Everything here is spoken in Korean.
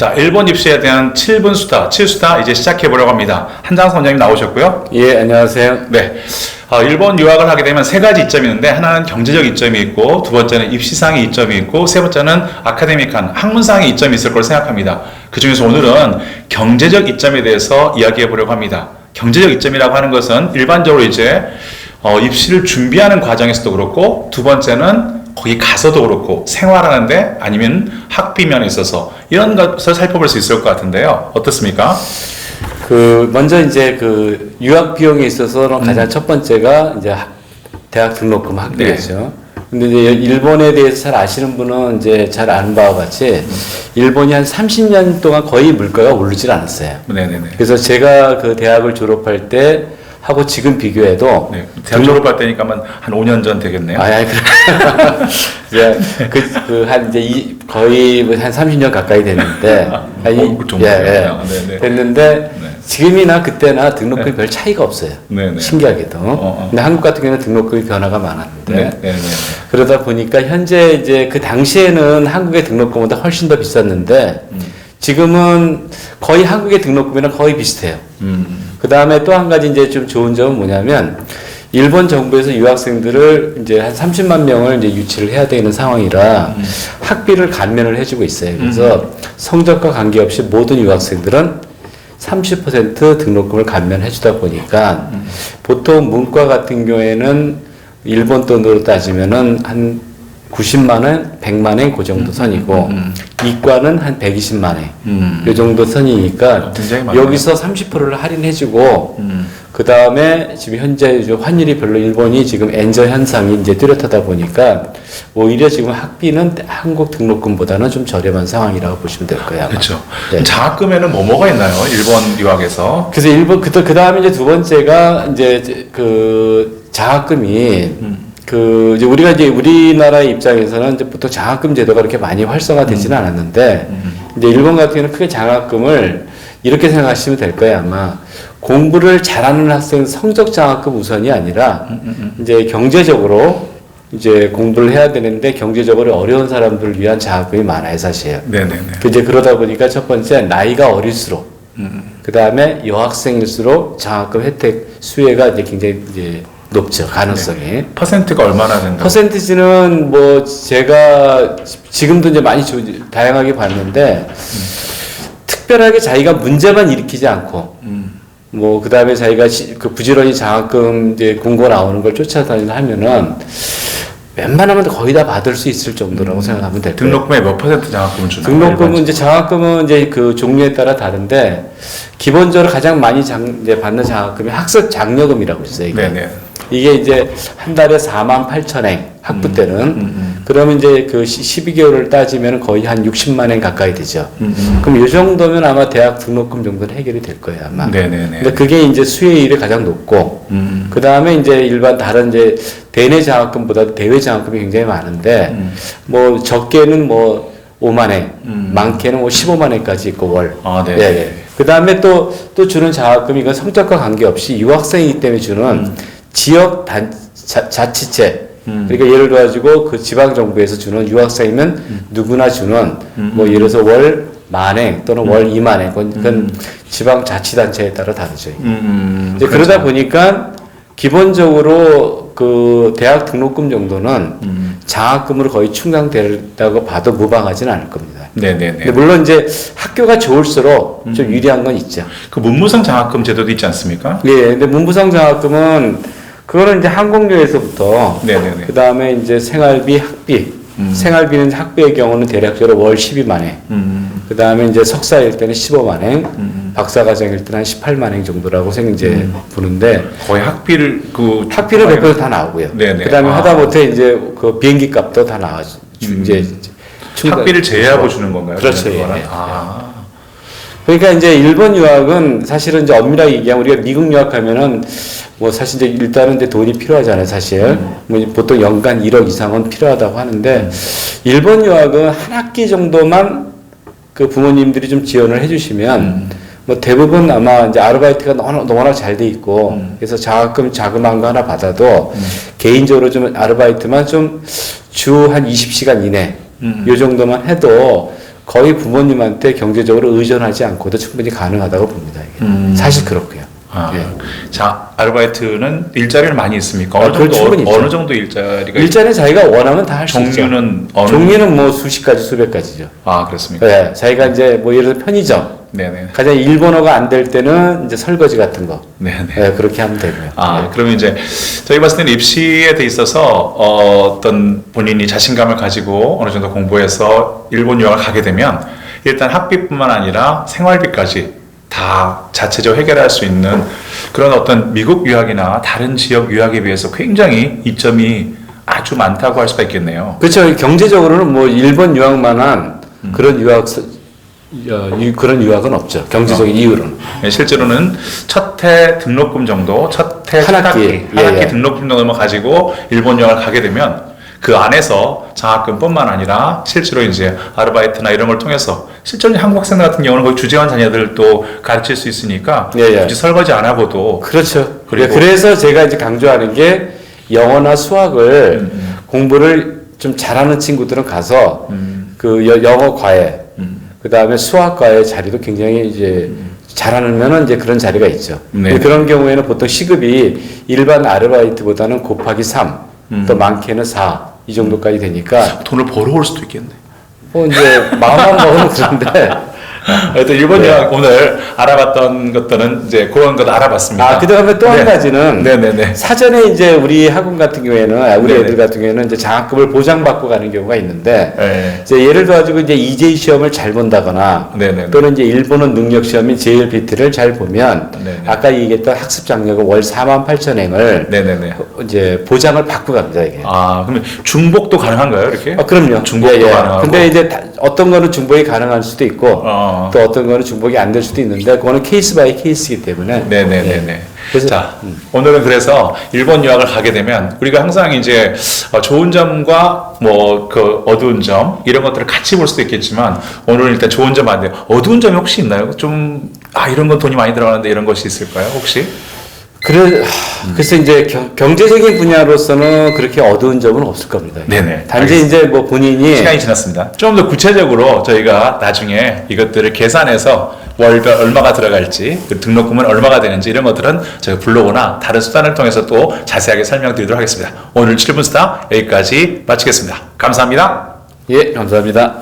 자, 일본 입시에 대한 7분 수다, 7수다 이제 시작해 보려고 합니다. 한장선 원장님 나오셨고요. 예, 안녕하세요. 네. 일본 유학을 하게 되면 세 가지 이점이 있는데, 하나는 경제적 이점이 있고, 두 번째는 입시상의 이점이 있고, 세 번째는 아카데믹한 학문상의 이점이 있을 거로 생각합니다. 그 중에서 오늘은 경제적 이점에 대해서 이야기해 보려고 합니다. 경제적 이점이라고 하는 것은 일반적으로 이제 입시를 준비하는 과정에서도 그렇고, 두 번째는 거기 가서도 그렇고 생활하는데 아니면 학비 면에 있어서 이런 것을 살펴볼 수 있을 것 같은데요. 어떻습니까? 먼저 이제 유학 비용에 있어서는 가장 첫 번째가 이제 대학 등록금 학비죠. 근데 이제 일본에 대해서 잘 아시는 분은 이제 잘 아는 바와 같이 일본이 한 30년 동안 거의 물가가 오르질 않았어요. 네네네. 그래서 제가 그 대학을 졸업할 때 하고 지금 비교해도 네, 대학 졸업할 때니까만 한 5년 전 되겠네요. 그래. 한 이제 거의 한 30년 가까이 됐는데, 됐는데 네. 지금이나 그때나 등록금이 별 차이가 없어요. 네네. 신기하게도. 근데 한국 같은 경우는 등록금이 변화가 많았는데, 네네. 그러다 보니까 현재 이제 그 당시에는 한국의 등록금보다 훨씬 더 비쌌는데, 지금은 거의 한국의 등록금이랑 거의 비슷해요. 그 다음에 또 한 가지 이제 좀 좋은 점은 뭐냐면, 일본 정부에서 유학생들을 이제 한 30만 명을 이제 유치를 해야 되는 상황이라 학비를 감면을 해주고 있어요. 그래서 성적과 관계없이 모든 유학생들은 30% 등록금을 감면해주다 보니까 보통 문과 같은 경우에는 일본 돈으로 따지면은 한 90만 원, 100만 원 그 정도 선이고 이과는 한 120만 원 요 정도 선이니까 여기서 30%를 할인해주고 그 다음에 지금 현재 환율이 별로 일본이 지금 엔저 현상이 이제 뚜렷하다 보니까 오히려 지금 학비는 한국 등록금보다는 좀 저렴한 상황이라고 보시면 될 거예요. 그렇죠. 네. 장학금에는 뭐가 있나요? 일본 유학에서? 그래서 그 다음에 이제 두 번째가 이제 그 장학금이 이제 우리가 이제 우리나라의 입장에서는 이제 보통 장학금 제도가 그렇게 많이 활성화되지는 않았는데, 이제 일본 같은 경우는 크게 장학금을 이렇게 생각하시면 될 거예요. 아마 공부를 잘하는 학생 성적 장학금 우선이 아니라, 이제 경제적으로 이제 공부를 해야 되는데 경제적으로 어려운 사람들을 위한 장학금이 많아요, 사실. 네네네. 이제 그러다 보니까 첫 번째 나이가 어릴수록, 그 다음에 여학생일수록 장학금 혜택 수혜가 이제 굉장히 이제 높죠, 가능성이. 네. 퍼센트가 얼마나 된다고? 퍼센티지는 뭐 제가 지금도 이제 많이 다양하게 봤는데 특별하게 자기가 문제만 일으키지 않고 뭐 그다음에 자기가 부지런히 장학금 이제 공고 나오는 걸 쫓아다니는 하면은 웬만하면 거의 다 받을 수 있을 정도라고 생각하면 될 거예요. 등록금의 몇 퍼센트 장학금을 주나요? 등록금은 이제 장학금은 이제 그 종류에 따라 다른데 기본적으로 가장 많이 이제 받는 장학금이 학습 장려금이라고 있어요. 이게. 네네. 이게 이제 한 달에 48,000엔 학부 때는 그러면 이제 그 12개월을 따지면 거의 한 60만 엔 가까이 되죠. 그럼 이 정도면 아마 대학 등록금 정도는 해결이 될 거예요, 아마. 네네네. 근데 그게 이제 수혜율이 가장 높고, 그 다음에 이제 일반 다른 이제 대내 장학금보다 대외 장학금이 굉장히 많은데, 뭐 적게는 뭐 5만 엔, 많게는 뭐 15만 엔까지 있고 월. 아, 네. 네. 그 다음에 또 주는 장학금이 이건 성적과 관계없이 유학생이기 때문에 주는 지역 자치체. 그러니까 예를 들어가지고 그 지방정부에서 주는 유학생이면 누구나 주는 뭐 예를 들어서 월 만엔 또는 월 2만엔 그건 지방자치단체에 따라 다르죠. 이제 그러다 보니까 기본적으로 그 대학 등록금 정도는 장학금으로 거의 충당된다고 봐도 무방하지는 않을 겁니다. 네네네. 근데 물론 이제 학교가 좋을수록 좀 유리한 건 있죠. 그 문무상 장학금 제도도 있지 않습니까? 예, 근데 문부상 장학금은 그거는 이제 항공료에서부터 네네네. 그 다음에 이제 생활비, 학비. 생활비는 학비의 경우는 대략적으로 월 12만 원. 그 다음에 이제 석사일 때는 15만 원. 박사과정일 때는 한 18만 원 정도라고 이제 보는데. 거의 학비를 학비를 100% 다 나오고요. 네네. 그 다음에 하다못해 이제 그 비행기 값도 다 나와죠. 이제 학비를 제외하고 주는 건가요? 그렇죠. 예. 그러니까 그러니까 이제 일본 유학은 사실은 이제 엄밀하게 얘기하면 우리가 미국 유학하면은 뭐 사실 이제 일단은 이제 돈이 필요하잖아요, 사실. 뭐 보통 연간 1억 이상은 필요하다고 하는데 일본 유학은 한 학기 정도만 그 부모님들이 좀 지원을 해주시면 뭐 대부분 아마 이제 아르바이트가 너무나 잘 돼 있고 그래서 장학금 자그마한 거 하나 받아도 개인적으로 좀 아르바이트만 좀 주 한 20시간 이내 요 정도만 해도 거의 부모님한테 경제적으로 의존하지 않고도 충분히 가능하다고 봅니다. 이게. 사실 그렇고요. 아, 예. 자, 아르바이트는 일자리를 많이 있습니까? 어느 그걸 정도, 충분히 있죠. 어느 정도 일자리가 일자리 자기가 원하면 다 할 수 있죠. 종류는 어느 종류는 뭐 수십 가지, 수백 가지죠. 아, 그렇습니까? 네, 자기가 이제 뭐 예를 들어 편의점, 네네. 가장 일본어가 안 될 때는 이제 설거지 같은 거, 네네. 네, 그렇게 하면 되고요. 아, 네. 그러면 이제 저희 봤을 때는 입시에 돼 있어서 어떤 본인이 자신감을 가지고 어느 정도 공부해서 일본 유학을 가게 되면 일단 학비뿐만 아니라 생활비까지 다 자체적으로 해결할 수 있는 그런 어떤 미국 유학이나 다른 지역 유학에 비해서 굉장히 이점이 아주 많다고 할 수가 있겠네요. 그렇죠. 경제적으로는 뭐 일본 유학만한 그런 그런 유학은 없죠. 경제적인 이유로는. 네, 실제로는 첫 해 등록금 정도, 첫 해 한 학기. 한 예, 학기 예. 등록금 정도만 가지고 일본 유학을 가게 되면 그 안에서 장학금뿐만 아니라 실제로 이제 아르바이트나 이런 걸 통해서 실제로 한국 학생들 같은 경우는 거의 주재원 자녀들도 가르칠 수 있으니까 예, 예. 굳이 설거지 안 하고도 그렇죠. 그리고- 그래서 제가 이제 강조하는 게 영어나 수학을 공부를 좀 잘하는 친구들은 가서 그 영어 과외, 그 다음에 수학 과외 자리도 굉장히 이제 잘하면은 이제 그런 자리가 있죠. 네. 그런 경우에는 보통 시급이 일반 아르바이트보다는 곱하기 3, 또 많게는 4, 이 정도까지 되니까 돈을 벌어올 수도 있겠네. 뭐 이제 마음만 먹으면 그런데 하여튼 일본 네. 유학 오늘 알아봤던 것들은 이제 그런 것 알아봤습니다. 그 다음에 또 한 네. 가지는 네네네. 사전에 이제 우리 학원 같은 경우에는 우리 네네. 애들 같은 경우에는 이제 장학금을 보장받고 가는 경우가 있는데 네. 이제 예를 들어 가지고 이제 EJ 시험을 잘 본다거나 네네네. 또는 이제 일본어 능력 시험인 JLPT를 잘 보면 네네. 아까 얘기했던 학습 장려금 월 48,000엔을 네네네. 이제 보장을 받고 갑니다 이게. 아, 그러면 중복도 가능한가요, 이렇게? 그럼요. 중복도 가능하고. 근데 이제 어떤 거는 중복이 가능할 수도 있고 또 어떤 거는 중복이 안 될 수도 있는데 그거는 케이스 바이 케이스이기 때문에. 네네네네. 예. 그래서- 자, 오늘은 그래서 일본 유학을 가게 되면 우리가 항상 이제 좋은 점과 뭐 그 어두운 점 이런 것들을 같이 볼 수도 있겠지만 오늘은 일단 좋은 점 안 돼요. 어두운 점이 혹시 있나요? 좀 이런 건 돈이 많이 들어가는데 이런 것이 있을까요? 혹시? 그래서 이제 경제적인 분야로서는 그렇게 어두운 점은 없을 겁니다. 네네. 단지 이제 뭐 본인이 시간이 지났습니다. 좀 더 구체적으로 저희가 나중에 이것들을 계산해서 월별 얼마가 들어갈지, 그 등록금은 얼마가 되는지 이런 것들은 저희 블로그나 다른 수단을 통해서 또 자세하게 설명드리도록 하겠습니다. 오늘 7분 수다 여기까지 마치겠습니다. 감사합니다. 예, 감사합니다.